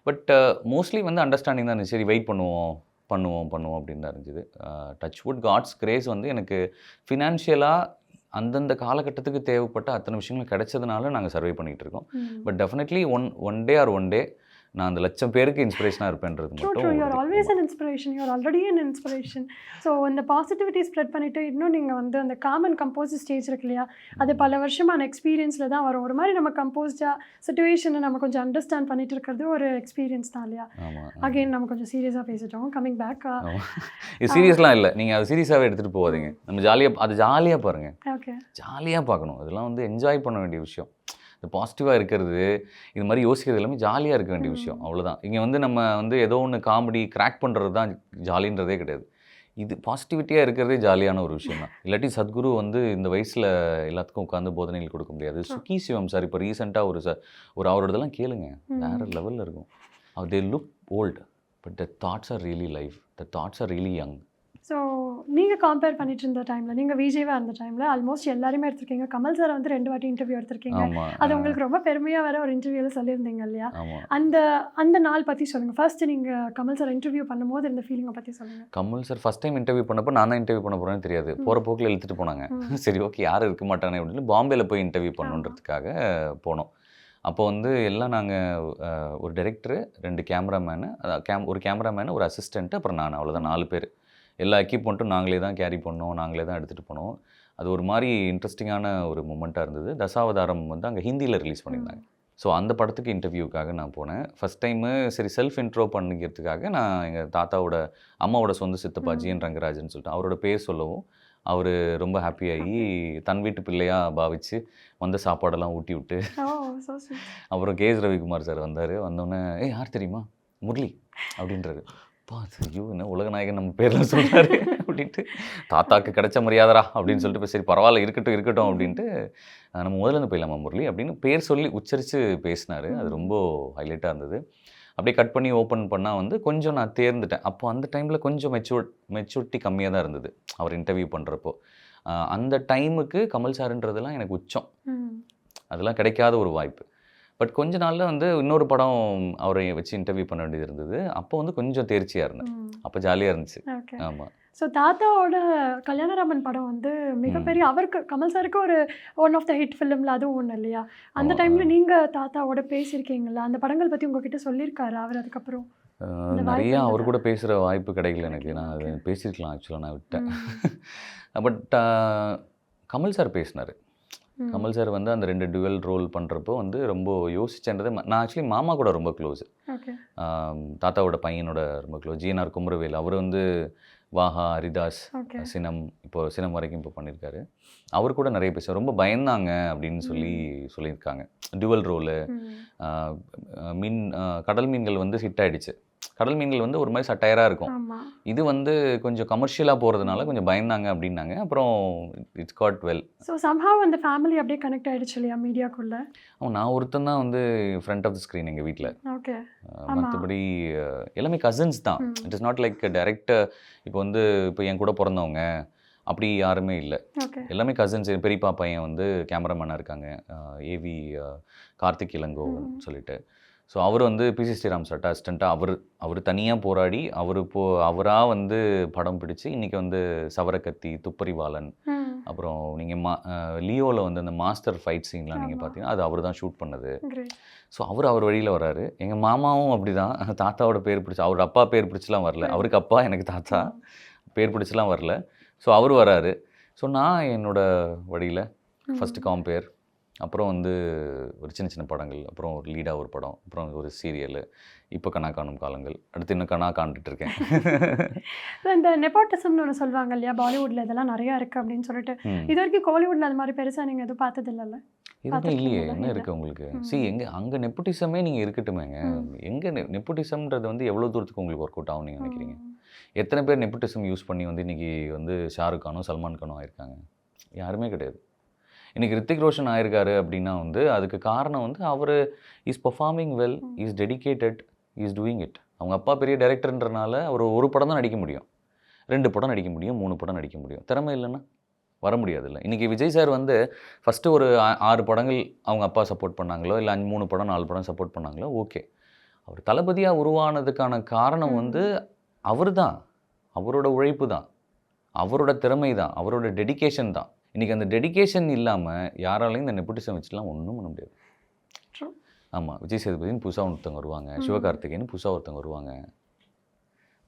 பட் மோஸ்ட்லி வந்து அண்டர்ஸ்டாண்டிங் தான் இருந்துச்சு. சரி வெயிட் பண்ணுவோம் அப்படின்னு தான் இருந்துச்சு. டச் வுட் காட்ஸ் கிரேஸ் வந்து எனக்கு ஃபினான்ஷியலாக அந்தந்த காலகட்டத்துக்கு தேவைப்பட்ட அத்தனை விஷயங்கள் கிடைச்சதுனால நாங்கள் சர்வே பண்ணிகிட்டு இருக்கோம். பட் டெஃபினெட்லி ஒன் டே நான் அந்த 1,00,000 பேருக்கு இன்ஸ்பிரேஷனாக இருப்பேன்றது மட்டும். You are always an inspiration, you are already an inspiration. So அந்த பாசிட்டிவிட்டி ஸ்ப்ரெட் பண்ணிவிட்டு இன்னும் நீங்கள் வந்து அந்த காம் அண்ட் கம்போஸ் ஸ்டேஜ் இருக்கு இல்லையா, அது பல வருஷமான எக்ஸ்பீரியன்ஸில் தான் வரும். ஒரு மாதிரி நம்ம கம்போஸ்டாக சுச்சுவேஷனை நம்ம கொஞ்சம் அண்டர்ஸ்டாண்ட் பண்ணிட்டு இருக்கிறது ஒரு எக்ஸ்பீரியன்ஸ் தான் இல்லையா? அகைன் நம்ம கொஞ்சம் சீரியஸாக பேசிட்டோம். கமிங் பேக், இது சீரியஸ்லாம் இல்லை, நீங்கள் அது சீரியஸாகவே எடுத்துகிட்டு போகாதீங்க. நம்ம ஜாலியாக பாருங்கள். ஓகே, ஜாலியாக பார்க்கணும். அதெல்லாம் வந்து என்ஜாய் பண்ண வேண்டிய விஷயம். இந்த பாசிட்டிவாக இருக்கிறது, இது மாதிரி யோசிக்கிறது எல்லாமே ஜாலியாக இருக்க வேண்டிய விஷயம். அவ்வளோதான். இங்கே வந்து நம்ம வந்து ஏதோ ஒன்று காமெடி கிராக் பண்ணுறது தான் ஜாலின்றதே கிடையாது. இது பாசிட்டிவிட்டியாக இருக்கிறதே ஜாலியான ஒரு விஷயம் தான். இல்லாட்டி சத்குரு வந்து இந்த வயசில் எல்லாத்துக்கும் உட்காந்து போதனைகள் கொடுக்க முடியாது. சுகி சிவம் சார் இப்போ ரீசெண்டாக ஒரு அவரோடதெல்லாம் கேளுங்க, வேறு லெவலில் இருக்கும். They look old but the thoughts are really life, the thoughts are really young. So நீங்கள் கம்பேர் பண்ணிட்டு இருந்த டைமில், நீங்கள் விஜேவாக இருந்த டைமில் ஆல்மோஸ்ட் எல்லாருமே எடுத்திருக்கீங்க. கமல் சார் வந்து 2 வாட்டி இன்டர்வியூ எடுத்திருக்கீங்க. அது உங்களுக்கு ரொம்ப பெருமையாக வேறு ஒரு இன்டர்வியூவில் சொல்லியிருந்தீங்க இல்லையா? அந்த நாள் பற்றி சொல்லுங்கள். ஃபர்ஸ்ட்டு நீங்கள் கமல் சார் இன்டர்வியூ பண்ணும்போது இருந்த ஃபீலிங்கை பற்றி சொல்லுங்கள். Kamal sir first time interview பண்ணப்போ நான் தான் இன்டர்வியூ பண்ண போகிறேன்னு தெரியாது. போகிற போக்கில் இழுத்துட்டு போனாங்க. சரி ஓகே, யாரும் இருக்க மாட்டானே அப்படின்னு பாம்பேல போய் இன்டர்வியூ பண்ணுன்றதுக்காக போனோம். அப்போ வந்து எல்லாம் நாங்கள் ஒரு டைரக்டரு, 2 கேமராமேனு, ஒரு கேமராமேனு, ஒரு அசிஸ்டண்ட்டு, அப்புறம் நான், அவ்வளோதான் 4 பேர். எல்லா எக்யூப்மெண்ட்டும் நாங்களே தான் கேரி பண்ணோம், நாங்களே தான் எடுத்துகிட்டு போனோம். அது ஒரு மாதிரி இன்ட்ரெஸ்டிங்கான ஒரு மூமெண்ட்டாக இருந்தது. தசாவதாரம் வந்து அங்கே ஹிந்தியில் ரிலீஸ் பண்ணியிருந்தாங்க. ஸோ அந்த படத்துக்கு இன்டர்வியூக்காக நான் போனேன். ஃபஸ்ட் டைமு சரி செல்ஃப் இன்ட்ரோ பண்ணிக்கிறதுக்காக நான் எங்கள் அம்மாவோட சொந்த சித்தப்பா ஜிஎன் ரங்கராஜன் சொல்லிட்டு அவரோட பேர் சொல்லவும் அவர் ரொம்ப ஹாப்பியாகி தன் வீட்டு பிள்ளையாக பாவிச்சு வந்த சாப்பாடெல்லாம் ஊட்டி விட்டு, அப்புறம் கேஎஸ் ரவிக்குமார் சார் வந்தார். வந்தோடனே யார் தெரியுமா, முரளி அப்படின்றாரு. ஐயோ என்ன உலகநாயகன் நம்ம பேரில் சொல்கிறாரு அப்படின்ட்டு, தாத்தாக்கு கிடைச்ச மரியாதரா அப்படின்னு சொல்லிட்டு இப்போ சரி பரவாயில்ல இருக்கட்டும் அப்படின்ட்டு, நம்ம முதல்ல போயிடலாமா முரளி அப்படின்னு பேர் சொல்லி உச்சரித்து பேசினார். அது ரொம்ப ஹைலைட்டாக இருந்தது. அப்படியே கட் பண்ணி ஓப்பன் பண்ணால் வந்து கொஞ்சம் நான் தேர்ந்துட்டேன். அப்போ அந்த டைமில் கொஞ்சம் மெச்சூரிட்டி கம்மியாக தான் இருந்தது அவர் இன்டர்வியூ பண்ணுறப்போ. அந்த டைமுக்கு கமல் சாருன்றதெல்லாம் எனக்கு உச்சம், அதெல்லாம் கிடைக்காத ஒரு வாய்ப்பு. பட் கொஞ்ச நாளில் வந்து இன்னொரு படம் அவரை வச்சு இன்டர்வியூ பண்ண வேண்டியது இருந்தது. அப்போ வந்து கொஞ்சம் தேர்ச்சியாக இருந்தேன். அப்போ ஜாலியாக இருந்துச்சு. ஆமாம். ஸோ தாத்தாவோட கல்யாணராமன் படம் வந்து மிகப்பெரிய, அவருக்கு கமல் சாருக்கு ஒரு ஒன் ஆஃப் த ஹிட் ஃபிலிமில் அதுவும் ஒன்று இல்லையா? அந்த டைமில் நீங்கள் தாத்தாவோட பேசியிருக்கீங்களா? அந்த படங்கள் பற்றி உங்ககிட்ட சொல்லியிருக்காரு அவர்? அதுக்கப்புறம் நிறையா அவர் கூட பேசுகிற வாய்ப்பு கிடைக்கல எனக்கு. நான் அது பேசியிருக்கலாம், ஆக்சுவலாக நான் விட்டேன். பட் கமல் சார் பேசினார். கமல் சார் வந்து அந்த 2 டுவெல் ரோல் பண்ணுறப்போ வந்து ரொம்ப யோசிச்சேன்றது. நான் ஆக்சுவலி மாமா கூட ரொம்ப க்ளோஸு, தாத்தாவோட பையனோட ரொம்ப க்ளோஸ். ஜிஎன்ஆர் குமரவேல் அவர் வந்து வாஹா, ஹரிதாஸ், சினம், இப்போ சினம் வரைக்கும் இப்போ பண்ணியிருக்காரு. அவர் கூட நிறைய பேசுவார். ரொம்ப பயந்தாங்க அப்படின்னு சொல்லியிருக்காங்க. டுவெல் ரோலு கடல் மீன்கள் வந்து ஹிட் ஆகிடுச்சு. கடல் மீன்கள் வந்து ஒரு மாதிரி சட்டையராக இருக்கும். இது வந்து கொஞ்சம் கமர்ஷியலாக போகிறதுனால கொஞ்சம் பயந்தாங்க அப்படின்னாங்க. அப்புறம் it's got well. So somehow அந்த ஃபேமிலி அப்படியே கனெக்ட் ஆகிடுச்சு இல்லையா மீடியாக்குள்ளே? நான் ஒருத்தன் தான் வந்து ஃப்ரண்ட் ஆஃப் த ஸ்க்ரீன் எங்கள் வீட்டில். ஓகே. மற்றபடி எல்லாமே கசின்ஸ் தான். It is not like direct. இப்போ என் கூட பிறந்தவங்க அப்படி யாருமே இல்லை. எல்லாமே கசின்ஸ். பெரியப்பா பையன் வந்து கேமராமேனாக இருக்காங்க, ஏவி கார்த்திக் இளங்கோன்னு சொல்லிட்டு. ஸோ அவர் வந்து பிசி ஸ்ரீராம் சார்ட்ட அசிஸ்டண்ட்டாக அவர் தனியாக போராடி அவராக வந்து படம் பிடிச்சி இன்றைக்கி வந்து சவரக்கத்தி, துப்பறிவாளன், அப்புறம் நீங்கள் லியோவில் வந்து அந்த மாஸ்டர் ஃபைட் சீன்லாம் நீங்கள் பார்த்தீங்கன்னா அது அவர் தான் ஷூட் பண்ணது. ஸோ அவர் வழியில் வராரு. எங்கள் மாமாவும் அப்படி தான், தாத்தாவோட பேர் பிடிச்சி, அவர் அப்பா பேர் பிடிச்சலாம் வரல. அவருக்கு அப்பா, எனக்கு தாத்தா பேர் பிடிச்சலாம் வரல. ஸோ அவர் வராரு. ஸோ நான் என்னோடய வழியில் ஃபஸ்ட்டு காம்பேர், அப்புறம் வந்து ஒரு சின்ன சின்ன படங்கள், அப்புறம் ஒரு லீடாக ஒரு படம், அப்புறம் ஒரு சீரியலு, இப்போ கனா காணும் காலங்கள், அடுத்து இன்னும் கனா காண்டுட்டு இருக்கேன். இந்த நெப்போட்டிசம்னு ஒன்று சொல்லுவாங்க இல்லையா, பாலிவுட்ல இதெல்லாம் நிறையா இருக்குது அப்படின்னு சொல்லிட்டு, இது வரைக்கும் கோலிவுட்ல அது மாதிரி பெருசாக நீங்கள் எதுவும் பார்த்தது இல்லைல்ல? எதுவுமே இல்லையே, என்ன இருக்குது உங்களுக்கு? எங்கே அங்கே நெப்போட்டிசமே நீங்கள் இருக்கட்டுமேங்க, எங்கே நெப்போட்டிசம்ன்றது வந்து எவ்வளோ தூரத்துக்கு உங்களுக்கு ஒர்க் அவுட் ஆகும் நீங்கள் நினைக்கிறீங்க? எத்தனை பேர் நெப்போட்டிசம் யூஸ் பண்ணி வந்து இன்றைக்கி வந்து ஷாருக் கானும் சல்மான் கானும் ஆயிருக்காங்க? யாருமே கிடையாது. இன்றைக்கி ரித்திக் ரோஷன் ஆயிருக்காரு அப்படின்னா வந்து அதுக்கு காரணம் வந்து அவர் is performing well, is dedicated, is doing it. அவங்க அப்பா பெரிய டைரக்டர்ன்றனால அவர் ஒரு படம் தான் நடிக்க முடியும், 2 படம் நடிக்க முடியும், 3 படம் நடிக்க முடியும். திறமை இல்லைன்னா வர முடியாதுல்ல. இன்றைக்கி விஜய் சார் வந்து ஃபஸ்ட்டு ஒரு 6 படங்கள் அவங்க அப்பா சப்போர்ட் பண்ணாங்களோ, இல்லை 3 படம் 4 படம் சப்போர்ட் பண்ணாங்களோ, ஓகே. அவர் தளபதியாக உருவானதுக்கான காரணம் வந்து அவர் தான், அவரோட உழைப்பு தான், அவரோட திறமை தான், அவரோட டெடிகேஷன் தான். இன்றைக்கி அந்த டெடிகேஷன் இல்லாமல் யாராலையும் இந்த நெப்போட்டிசம் வச்சுலாம் ஒன்றும் பண்ண முடியாது. ஆமாம், விஜய் சேதுபதினு புதுசாக ஒருத்தவங்க வருவாங்க, சிவகார்த்திகேயன் புதுசாக ஒருத்தவங்க வருவாங்க,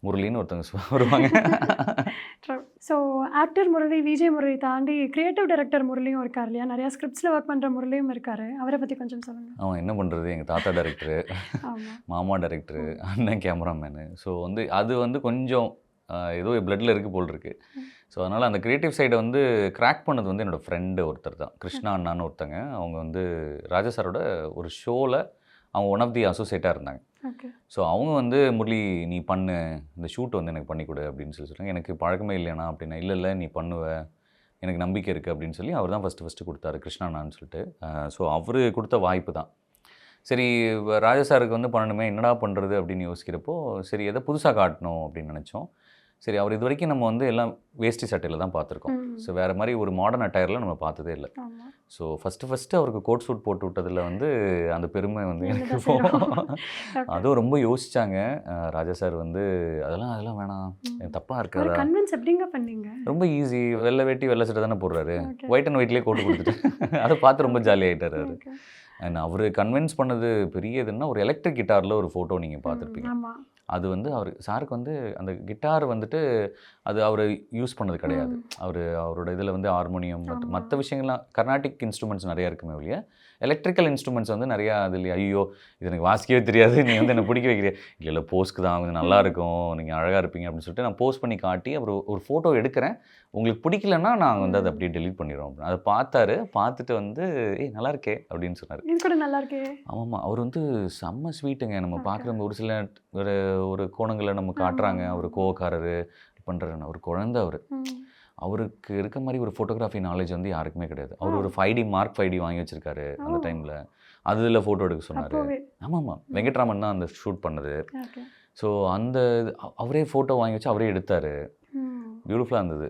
முரளின்னு ஒருத்தவங்க வருவாங்க. ஸோ ஆக்டர் முரளி, விஜய் முரளி தாண்டி கிரியேட்டிவ் டைரக்டர் முரளியும் இருக்கார் இல்லையா, நிறையா ஸ்கிரிப்ட்ஸில் ஒர்க் பண்ணுற முரளியும் இருக்கார். அவரை பற்றி கொஞ்சம் சொல்லுங்கள். அவன் என்ன பண்ணுறது, எங்கள் தாத்தா டைரக்டரு, மாமா டைரக்டரு, அண்ணன் கேமராமேனு. ஸோ வந்து அது வந்து கொஞ்சம் ஏதோ பிளட்டில் இருக்குது போல் இருக்குது. ஸோ அதனால் அந்த க்ரியேட்டிவ் சைடை வந்து கிராக் பண்ணது வந்து என்னோடய ஃப்ரெண்டு ஒருத்தர் தான், கிருஷ்ணா அண்ணான்னு ஒருத்தங்க. அவங்க வந்து ராஜா சாரோட ஒரு ஷோவில் அவங்க ஒன் ஆஃப் தி அசோசியேட்டாக இருந்தாங்க. ஸோ அவங்க வந்து முரளி நீ பண்ணு, இந்த ஷூட் வந்து எனக்கு பண்ணி கொடு அப்படின்னு சொல்லி சொல்கிறாங்க. எனக்கு பழக்கமே இல்லையாண்ணா அப்படின்னா, இல்லை நீ பண்ணுவ, எனக்கு நம்பிக்கை இருக்குது அப்படின்னு சொல்லி அவர் தான் ஃபஸ்ட்டு கொடுத்தாரு, கிருஷ்ணாண்ணான்னு சொல்லிட்டு. ஸோ அவர் கொடுத்த வாய்ப்பு தான். சரி, ராஜா சாருக்கு வந்து பண்ணணுமே, என்னடா பண்ணுறது அப்படின்னு யோசிக்கிறப்போ, சரி எதை புதுசாக காட்டணும் அப்படின்னு நினச்சோம். சரி, அவர் இது வரைக்கும் நம்ம வந்து எல்லாம் வேஷ்டி சட்டையில் தான் பார்த்துருக்கோம். ஸோ வேறு மாதிரி ஒரு மாடர்ன் அட்டையரில் நம்ம பார்த்ததே இல்லை. ஸோ ஃபஸ்ட்டு அவருக்கு கோட் சூட் போட்டு விட்டதில் வந்து அந்த பெருமை வந்து எனக்கு அதுவும் ரொம்ப யோசித்தாங்க ராஜா சார் வந்து, அதெல்லாம் வேணாம், தப்பாக இருக்காது. கன்வின்ஸ் எப்படிங்க பண்ணீங்க? ரொம்ப ஈஸி, வெள்ளை வேட்டி வெள்ளை சட்டை தானே போடுறாரு, ஒயிட் அண்ட் ஒயிட்லேயே கோட்டு கொடுத்துட்டு அதை பார்த்து ரொம்ப ஜாலியாகிட்டார் அவர். அண்ட் அவர் கன்வின்ஸ் பண்ணது பெரிய இதுன்னா, ஒரு எலக்ட்ரிக் கிட்டாரில் ஒரு ஃபோட்டோ நீங்கள் பார்த்துருப்பீங்க. அது வந்து சாருக்கு வந்து அந்த கிட்டார் வந்துட்டு அது அவர் யூஸ் பண்ணது கிடையாது. அவரோட இதில் வந்து ஹார்மோனியம் மற்ற விஷயங்கள்லாம் கர்நாடிக் இன்ஸ்ட்ருமெண்ட்ஸ் நிறையா இருக்குமே ஒழிய, எலக்ட்ரிக்கல் இன்ஸ்ட்ருமெண்ட்ஸ் வந்து நிறையா அது இல்லையா. ஐயோ இது எனக்கு வாசிக்கவே தெரியாது, நீ வந்து என்னை பிடிக்க வைக்கிறேன். இல்லை போஸ்க்கு தான், கொஞ்சம் நல்லாயிருக்கும், நீங்கள் அழகாக இருப்பீங்க அப்படின்னு சொல்லிட்டு நான் போஸ்ட் பண்ணி காட்டி அப்புறம் ஒரு ஃபோட்டோ எடுக்கிறேன், உங்களுக்கு பிடிக்கலன்னா நாங்கள் வந்து அதை அப்படியே டெலிட் பண்ணிடுவோம் அப்படின்னு. அதை பார்த்துட்டு வந்து நல்லா இருக்கே அப்படின்னு சொன்னார். இது கூட நல்லா இருக்கே. ஆமாம், அவர் வந்து செம்ம ஸ்வீட்டுங்க. நம்ம பார்க்குற ஒரு சில ஒரு கோணங்களை நம்ம காட்டுறாங்க, அவர் கோவக்காரரு பண்ணுறாரு, ஒரு குழந்தை அவருக்கு இருக்க மாதிரி ஒரு ஃபோட்டோகிராஃபி நாலேஜ் வந்து யாருக்குமே கிடையாது. அவர் ஒரு 5D மார்க் 5D வாங்கி வச்சுருக்காரு அந்த டைமில், அதில் ஃபோட்டோ எடுக்க சொன்னார். ஆமாம், வெங்கட்ராமன் தான் அந்த ஷூட் பண்ணது. ஸோ அந்த அவரே ஃபோட்டோ வாங்கி வச்சு அவரே எடுத்தார். பியூட்டிஃபுல்லாக இருந்தது.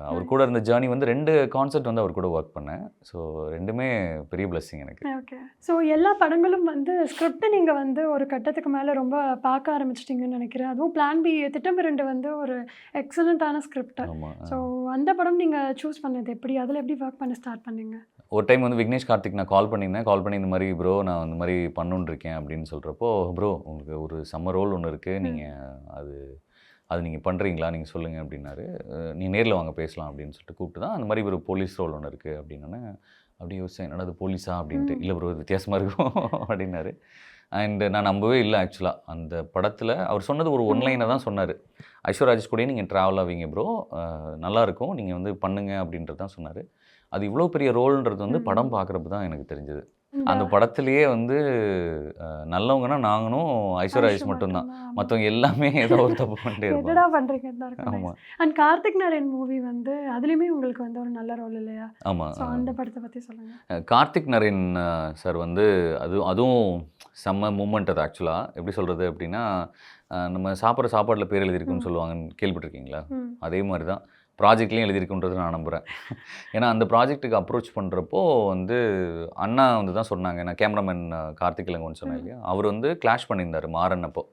அவர் கூட இருந்த ஜேர்னி வந்து 2 கான்செப்ட் வந்து அவர் கூட ஒர்க் பண்ணேன். ஸோ 2மே பெரிய பிளெஸ்ஸிங் எனக்கு. ஓகே. ஸோ எல்லா படங்களும் வந்து ஸ்கிரிப்டை நீங்கள் வந்து ஒரு கட்டத்துக்கு மேலே ரொம்ப பார்க்க ஆரம்பிச்சிட்டிங்கன்னு நினைக்கிறேன். அதுவும் பிளான் பி திட்டம் 2 வந்து ஒரு எக்ஸலண்ட்டான ஸ்கிரிப்ட். ஸோ அந்த படம் நீங்கள் சூஸ் பண்ணது எப்படி, அதில் எப்படி ஒர்க் பண்ண ஸ்டார்ட் பண்ணீங்க? ஒரு டைம் வந்து விக்னேஷ் கார்த்திக் நான் கால் பண்ணி இந்த மாதிரி ப்ரோ நான் இந்த மாதிரி பண்ணுன்னு இருக்கேன் அப்படின்னு சொல்கிறப்போ, ப்ரோ உங்களுக்கு ஒரு செம்ம ரோல் ஒன்று இருக்குது, நீங்கள் அது நீங்கள் பண்ணுறீங்களா, நீங்கள் சொல்லுங்கள் அப்படின்னாரு. நீ நேரில் வாங்க பேசலாம் அப்படின்னு சொல்லிட்டு கூப்பிட்டு தான் அந்த மாதிரி ஒரு போலீஸ் ரோல் ஒன்று இருக்குது அப்படின்னோடனே அப்படியே யோசிச்சேன், என்னடா அது போலீஸா அப்படின்ட்டு. இல்லை ப்ரோ வித்தியாசமாக இருக்கும் அப்படின்னாரு. அண்டு நான் நம்பவே இல்லை ஆக்சுவலாக. அந்த படத்தில் அவர் சொன்னது ஒரு ஒன்லைனை தான் சொன்னார். ஐஸ்வர்ராஜ் கூடயே நீங்கள் ட்ராவல் ஆவீங்க ப்ரோ, நல்லாயிருக்கும், நீங்கள் வந்து பண்ணுங்க அப்படின்றது தான் சொன்னார். அது இவ்வளோ பெரிய ரோல்ன்றது வந்து படம் பார்க்குறப்ப தான் எனக்கு தெரிஞ்சது. அந்த படத்துலேயே வந்து நல்லவங்கன்னா நாங்களும் ஐஸ்வர்ராஜ் மட்டும்தான், மற்றவங்க எல்லாமே ஏதோ ஒரு தப்பு பண்ணிட்டே இருப்பாங்க. ஆமாம். அண்ட் கார்த்திக் நாராயண் மூவி வந்து அதுலேயுமே உங்களுக்கு வந்து ஒரு நல்ல ரோல் இல்லையா? ஆமாம், அந்த படத்தை பற்றி சொல்லுங்கள். கார்த்திக் நாராயண் சார் வந்து அதுவும் செம்ம மூமெண்ட். அது ஆக்சுவலாக எப்படி சொல்கிறது அப்படின்னா, நம்ம சாப்பிட்ற சாப்பாட்டில் பேர் எழுதியிருக்குன்னு சொல்லுவாங்கன்னு கேள்விப்பட்டிருக்கீங்களா? அதே மாதிரி தான் ப்ராஜெக்ட்லேயும் எழுதியிருக்குன்றது நான் நம்புகிறேன். ஏன்னா அந்த ப்ராஜெக்ட்டுக்கு அப்ரோச் பண்ணுறப்போ வந்து அண்ணா வந்து தான் சொன்னாங்க. நான் கேமராமேன் கார்த்திக் இளங்கோன்னு சொன்னேன் இல்லையா, அவர் வந்து கிளாஷ் பண்ணியிருந்தார் மாறன் அப்போ.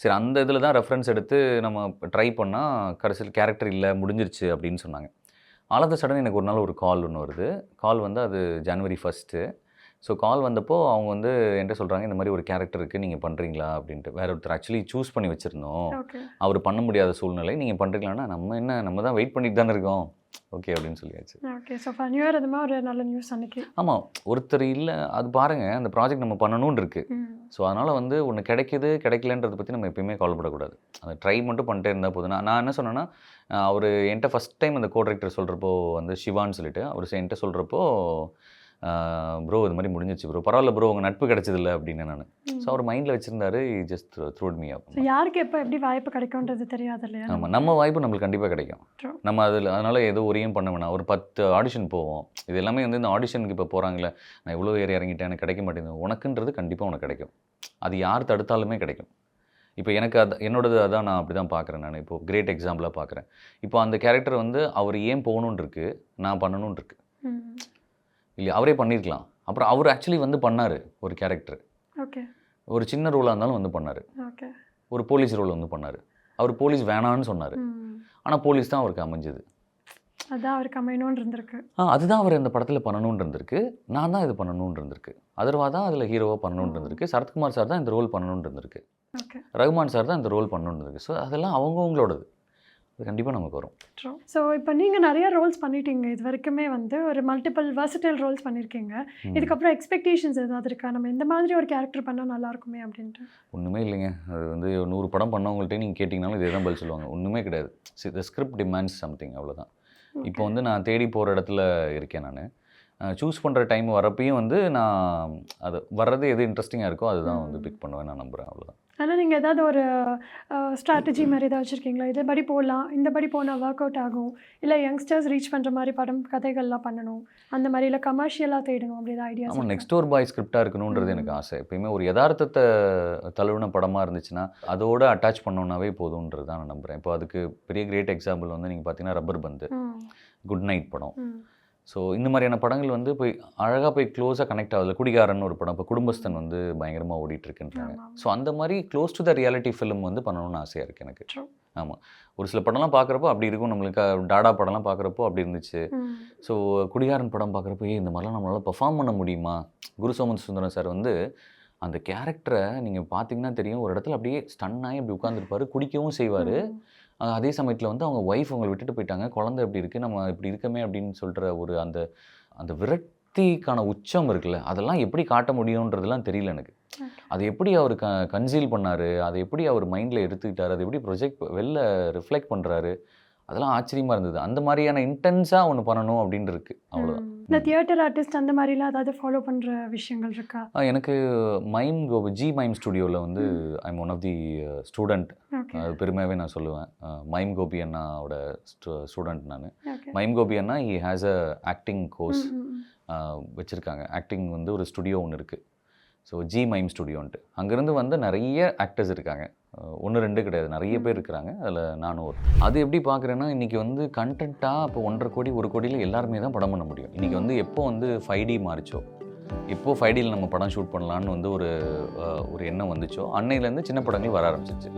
சரி, அந்த இதில் தான் ரெஃபரன்ஸ் எடுத்து நம்ம ட்ரை பண்ணால் கடைசியில் கேரக்டர் இல்லை, முடிஞ்சிருச்சு அப்படின்னு சொன்னாங்க. ஆல் ஆஃப் த சடன் எனக்கு ஒரு நாள் ஒரு கால் ஒன்று வருது. கால் வந்து அது ஜனவரி 1. ஸோ கால் வந்தப்போ அவங்க வந்து என்கிட்ட சொல்கிறாங்க, இந்த மாதிரி ஒரு கேரக்டர் இருக்குது, நீங்கள் பண்ணுறீங்களா அப்படின்ட்டு. வேறு ஒருத்தர் ஆக்சுவலி சூஸ் பண்ணி வச்சுருந்தோம், அவர் பண்ண முடியாத சூழ்நிலை, நீங்கள் பண்ணுறீங்களான்னா நம்ம தான் வெயிட் பண்ணிட்டு தானே இருக்கோம், ஓகே அப்படின்னு சொல்லியாச்சு. ஓகே. ஸோ நியூ இயர் அதுமா ஒரு நல்ல நியூஸ் அன்னைக்கு. ஆமாம், ஒருத்தர் இல்லை அது பாருங்கள், அந்த ப்ராஜெக்ட் நம்ம பண்ணணும்னு இருக்குது. ஸோ அதனால் வந்து ஒன்று கிடைக்குது கிடைக்கலன்றதை பற்றி நம்ம எப்பயுமே கவலைப்படக்கூடாது. அதை ட்ரை மட்டும் பண்ணிட்டே இருந்தால் போதும். நான் என்ன சொன்னேன்னா, அவர் என்கிட்ட ஃபஸ்ட் டைம் அந்த கோ டைரக்டர் சொல்கிறப்போ வந்து சிவான்னு சொல்லிட்டு அவர் என்கிட்ட சொல்கிறப்போ, ப்ரோ இது மாதிரி முடிஞ்சிச்சு ப்ரோ, பரவாயில்ல ப்ரோ உங்கள் நட்பு கிடச்சதில்ல அப்படின்னு நான். ஸோ அவர் மைண்டில் வச்சுருந்தாரு, ஜஸ்ட் த்ரூட் மீ அப். யாருக்கு எப்போ எப்படி வாய்ப்பு கிடைக்கும்ன்றது தெரியாது இல்லையா? ஆமாம், நம்ம வாய்ப்பு நம்மளுக்கு கண்டிப்பாக கிடைக்கும். நம்ம அதில் அதனால் ஏதோ ஒரையும் பண்ண வேணாம். ஒரு 10 ஆடிஷன் போவோம். இது எல்லாமே வந்து இந்த ஆடிஷனுக்கு இப்போ போகிறாங்களே, நான் இவ்வளோ இறங்கிட்டேன் எனக்கு கிடைக்க மாட்டேங்குது, உனக்குன்றது கண்டிப்பாக உனக்கு கிடைக்கும். அது யார் தடுத்தாலுமே கிடைக்கும். இப்போ எனக்கு என்னோடது அதான், நான் அப்படி தான் பார்க்குறேன். நான் இப்போது கிரேட் எக்ஸாம்பிளாக பார்க்குறேன். இப்போ அந்த கேரக்டர் வந்து அவர் ஏன் போகணுன்னு இருக்குது, நான் பண்ணணுன்னு இருக்குது இல்லையா? அவரே பண்ணியிருக்கலாம். அப்புறம் அவர் ஆக்சுவலி வந்து பண்ணார் ஒரு கேரக்டர். ஓகே. ஒரு சின்ன ரோலாக இருந்தாலும் வந்து பண்ணார். ஓகே. ஒரு போலீஸ் ரோல் வந்து பண்ணார். அவர் போலீஸ் வேணான்னு சொன்னார். ஆனால் போலீஸ் தான் அவருக்கு அமைஞ்சது. அதான் அவருக்கு அமையணும்னு இருந்திருக்கு. அதுதான் அவர் அந்த படத்தில் பண்ணணும்னு இருந்திருக்கு. நான் தான் இது பண்ணணும்னு இருந்திருக்கு. அதர்வா தான் அதில் ஹீரோவாக பண்ணணும்னு இருந்திருக்கு. சரத்குமார் சார் தான் இந்த ரோல் பண்ணணும்னு இருந்திருக்கு. ரகுமான் சார் தான் இந்த ரோல் பண்ணணும்னு இருந்திருக்கு. ஸோ அதெல்லாம் அவங்கவுங்களோடது. அது கண்டிப்பாக நமக்கு வரும். ஸோ இப்போ நீங்கள் நிறைய ரோல்ஸ் பண்ணிட்டீங்க. இது வரைக்குமே வந்து ஒரு மல்டிபிள் வெர்சடைல் ரோல்ஸ் பண்ணியிருக்கீங்க. இதுக்கப்புறம் எக்ஸ்பெக்டேஷன்ஸ் ஏதாவது இருக்கா, நம்ம எந்த மாதிரி ஒரு கேரக்டர் பண்ணால் நல்லா இருக்குமே அப்படின்ட்டு? ஒன்றுமே இல்லைங்க. அது வந்து 100 படம் பண்ணவங்கள்ட்டே நீங்கள் கேட்டிங்கனாலும் இதே தான் பதில் சொல்லுவாங்க. ஒன்றுமே கிடையாது. த ஸ்கிரிப்ட் டிமாண்ட்ஸ் சம்திங், அவ்வளோதான். இப்போ வந்து நான் தேடி போகிற இடத்துல இருக்கேன். நான் சூஸ் பண்ணுற டைம் வரப்பையும் வந்து நான் அது வர்றது எது இன்ட்ரெஸ்டிங்காக இருக்கோ அதுதான் வந்து பிக் பண்ணுவேன், நான் நம்புகிறேன், அவ்வளோதான். ஆனால் நீங்கள் ஏதாவது ஒரு ஸ்ட்ராட்டஜி மாதிரி ஏதாவது வச்சுருக்கீங்களா? இதே படி போடலாம், இந்த படி போனால் ஒர்க் அவுட் ஆகும், இல்லை யங்ஸ்டர்ஸ் ரீச் பண்ணுற மாதிரி படம் கதைகள்லாம் பண்ணணும் அந்த மாதிரி, இல்லை கமர்ஷியலாக தேடணும் அப்படி ஏதாவது ஐடியா? ஆமாம், நெக்ஸ்ட் டோர் பாய் ஸ்கிரிப்டாக இருக்கணுன்றது எனக்கு ஆசை. எப்பயுமே ஒரு யதார்த்தத்தை தழுவின படமாக இருந்துச்சுன்னா அதோடு அட்டாச் பண்ணோன்னாவே போதுன்றது தான் நான் நம்புகிறேன். இப்போ அதுக்கு பெரிய கிரேட் எக்ஸாம்பிள் வந்து நீங்கள் பார்த்தீங்கன்னா ரப்பர் பந்து, குட் நைட் படம். ஸோ இந்த மாதிரியான படங்கள் வந்து போய் அழகாக போய் க்ளோஸாக கனெக்ட் ஆகுது. குடிகாரன் ஒரு படம், இப்போ குடும்பஸ்தன் வந்து பயங்கரமாக ஓடிட்டுருக்குன்றாங்க. ஸோ அந்த மாதிரி close to the reality film வந்து பண்ணணும்னு ஆசையாக இருக்குது எனக்கு. ஆமாம், ஒரு சில படம்லாம் பார்க்குறப்போ அப்படி இருக்கும். நம்மளுக்கு டாடா படம்லாம் பார்க்குறப்போ அப்படி இருந்துச்சு. ஸோ குடிகாரன் படம் பார்க்குறப்போ இந்த மாதிரிலாம் நம்மளால் பெர்ஃபார்ம் பண்ண முடியுமா? குரு சோமன் சுந்தரம் சார் வந்து அந்த கேரக்டரை நீங்கள் பார்த்தீங்கன்னா தெரியும், ஒரு இடத்துல அப்படியே ஸ்டன் ஆகி அப்படி உட்காந்துருப்பார், குடிக்கவும் செய்வார். அதே சமயத்தில் வந்து அவங்க ஒய்ஃப் அவங்களை விட்டுட்டு போயிட்டாங்க, குழந்தை எப்படி இருக்குது, நம்ம இப்படி இருக்கமே அப்படின்னு சொல்கிற ஒரு அந்த அந்த விரக்திக்கான உச்சம் இருக்குல்ல, அதெல்லாம் எப்படி காட்ட முடியுன்றதுலாம் தெரியல எனக்கு. அது எப்படி அவர் கன்சீல் பண்ணார், அதை எப்படி அவர் மைண்டில் எடுத்துக்கிட்டார், அதை எப்படி வெளில ரிஃப்ளெக்ட் பண்ணுறாரு, அதெல்லாம் ஆச்சரியமாக இருந்தது. அந்த மாதிரியான இன்டென்ஸாக ஒன்று பண்ணணும் அப்படின்னு இருக்குது, அவ்வளோதான். இந்த தியேட்டர் ஆர்டிஸ்ட் அந்த மாதிரிலாம் ஏதாவது ஃபாலோ பண்ணுற விஷயங்கள் இருக்கா? எனக்கு மைம் கோபி ஜி மைம் ஸ்டுடியோவில் வந்து I'm one of the student. அது பெருமையாகவே நான் சொல்லுவேன். மைம் கோபி அண்ணாவோட ஸ்டூடெண்ட் நான். மைம் கோபி அண்ணா he has a acting course வச்சுருக்காங்க. ஆக்டிங் வந்து ஒரு ஸ்டுடியோ ஒன்று இருக்குது. ஸோ ஜி மைம் ஸ்டுடியோன்ட்டு அங்கேருந்து வந்து நிறைய ஆக்டர்ஸ் இருக்காங்க. 1 2 கிடையாது, நிறைய பேர் இருக்கிறாங்க. அதில் நானும் ஒரு. அது எப்படி பார்க்குறேன்னா, இன்றைக்கி வந்து கண்டென்ட்டாக இப்போ 1.5 கோடி 1 கோடியில் எல்லாருமே தான் படம் பண்ண முடியும். இன்றைக்கி வந்து எப்போ வந்து 5D மாறிச்சோ, எப்போது 5Dயில் நம்ம படம் ஷூட் பண்ணலான்னு வந்து ஒரு எண்ணம் வந்துச்சோ, அன்னையிலேருந்து சின்ன படங்கள் வர ஆரம்பிச்சிச்சு.